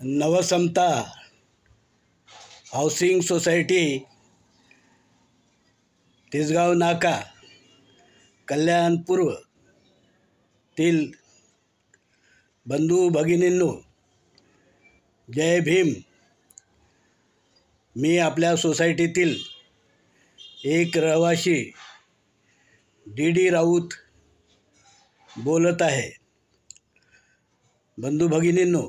नवसमता housing society, Tisgaon नाका, कल्याण पूर्व तील बंधू भगिनींनो, जय भीम. मी आपल्या सोसायटीतील एक रहिवासी डी राऊत बोलत आहे. बंधू भगिनींनो,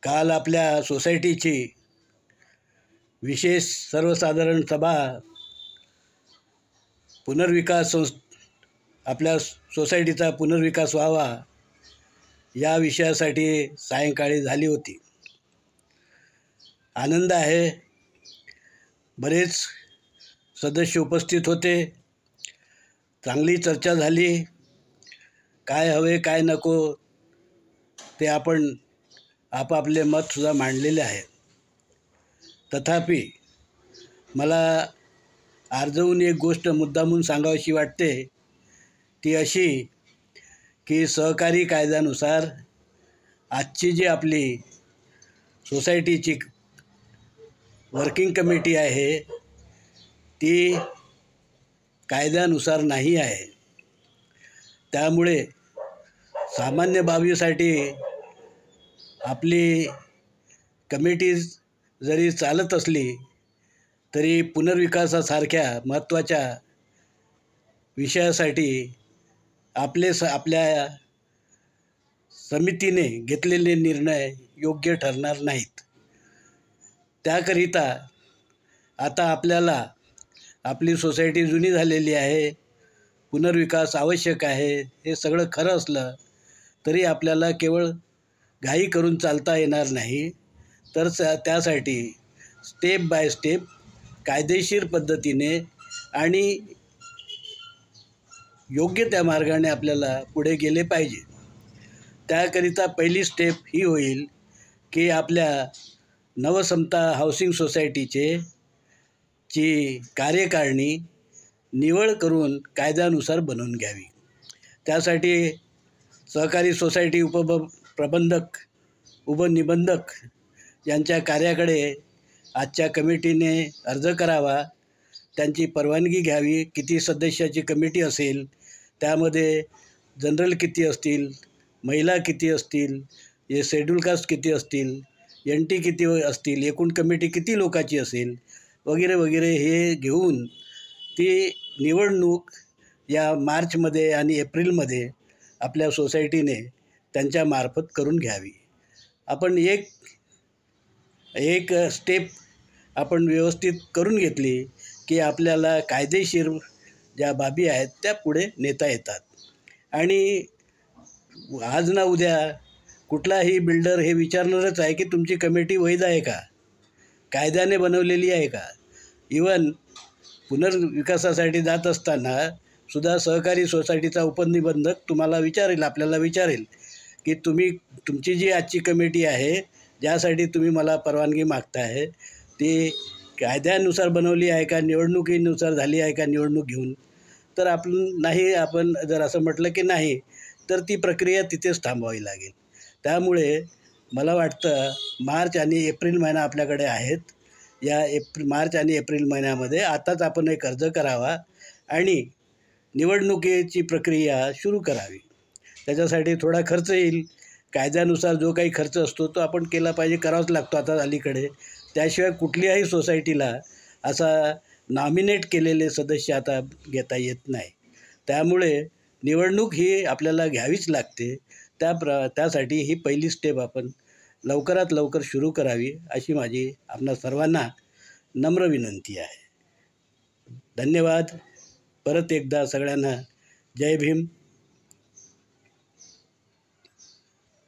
काल आपल्या सोसायटीची विशेष सर्वसाधारण सभा आपल्या सोसायटीचा पुनर्विकास व्हावा या विषयासाठी सायंकाळी झाली होती. आनंद आहे, बरेच सदस्य उपस्थित होते. चांगली चर्चा झाली. काय हवे काय नको ते आपण आपापले मतसुद्धा मांडलेले आहे. तथापि मला आर्जवून एक गोष्ट मुद्दामून सांगावीशी वाटते, ती अशी की सहकारी कायद्यानुसार आजची जी आपली सोसायटीची वर्किंग कमिटी आहे ती कायद्यानुसार नाही आहे. त्यामुळे सामान्य बाबीसाठी आपली कमिटी जरी चालत असली तरी पुनर्विकासासारख्या महत्त्वाच्या विषयासाठी आपल्या समितीने घेतलेले निर्णय योग्य ठरणार नाहीत. त्याकरिता आता आपल्याला आपली सोसायटी जुनी झालेली आहे, पुनर्विकास आवश्यक आहे. हे सगळं खरं असलं तरी आपल्याला केवळ घाई करून चालता येणार नाही, तर त्यासाठी स्टेप बाय स्टेप कायदेशीर पद्धतीने आणि योग्य त्या मार्गाने आपल्याला पुढे गेले पाहिजे. त्याकरिता पहिली स्टेप ही होईल की आपल्या नवसमता हाऊसिंग सोसायटीची कार्यकारिणी निवड करून कायद्यानुसार बनवून घ्यावी. त्यासाठी सहकारी सोसायटी उपनिबंधक यांच्या कार्याकडे आजच्या कमिटीने अर्ज करावा. त्यांची परवानगी घ्यावी. किती सदस्याची कमिटी असेल, त्यामध्ये जनरल किती असतील, महिला किती असतील, शेड्यूल कास्ट किती असतील, NT किती असतील, एकूण कमिटी किती लोकांची असेल वगैरे वगैरे हे घेऊन ती निवडणूक या मार्चमध्ये आणि एप्रिलमध्ये आपल्या सोसायटीने त्यांच्यामार्फत करून घ्यावी. आपण एक स्टेप आपण व्यवस्थित करून घेतली की आपल्याला कायदेशीर ज्या बाबी आहेत त्या पुढे नेता येतात. आणि आज ना उद्या कुठलाही बिल्डर हे विचारणारच आहे की तुमची कमिटी वैध आहे का, कायद्याने बनवलेली आहे का. इवन पुनर्विकासासाठी जात असताना सुद्धा सहकारी सोसायटीचा उपनिबंधक आपल्याला विचारेल की तुमची जी आजची कमिटी आहे, ज्यासाठी तुम्ही मला परवानगी मागताय, ती कायद्यानुसार बनवली आहे का, निवडणुकीनुसार झाली आहे का निवडणूक घेऊन. तर आपण जर असं म्हटलं की नाही, तर ती प्रक्रिया तिथेच थांबवावी लागेल. त्यामुळे मला वाटतं मार्च आणि एप्रिल महिना आपल्याकडे आहेत. या मार्च आणि एप्रिल महिन्यामध्ये आताच आपण एक अर्ज करावा आणि निवडणुकीची प्रक्रिया सुरू करावी. त्याच्यासाठी थोडा खर्च येईल. कायद्यानुसार जो काही खर्च असतो तो आपण केला पाहिजे, करावाच लागतो आता अलीकडे. त्याशिवाय कुठल्याही सोसायटीला असा नॉमिनेट केलेले सदस्य आता घेता येत नाही. त्यामुळे निवडणूक ही आपल्याला घ्यावीच लागते. त्यासाठी ही पहिली स्टेप आपण लवकरात लवकर सुरू करावी अशी माझी आपणा सर्वांना नम्र विनंती आहे. धन्यवाद. परत एकदा सगळ्यांना जय भीम.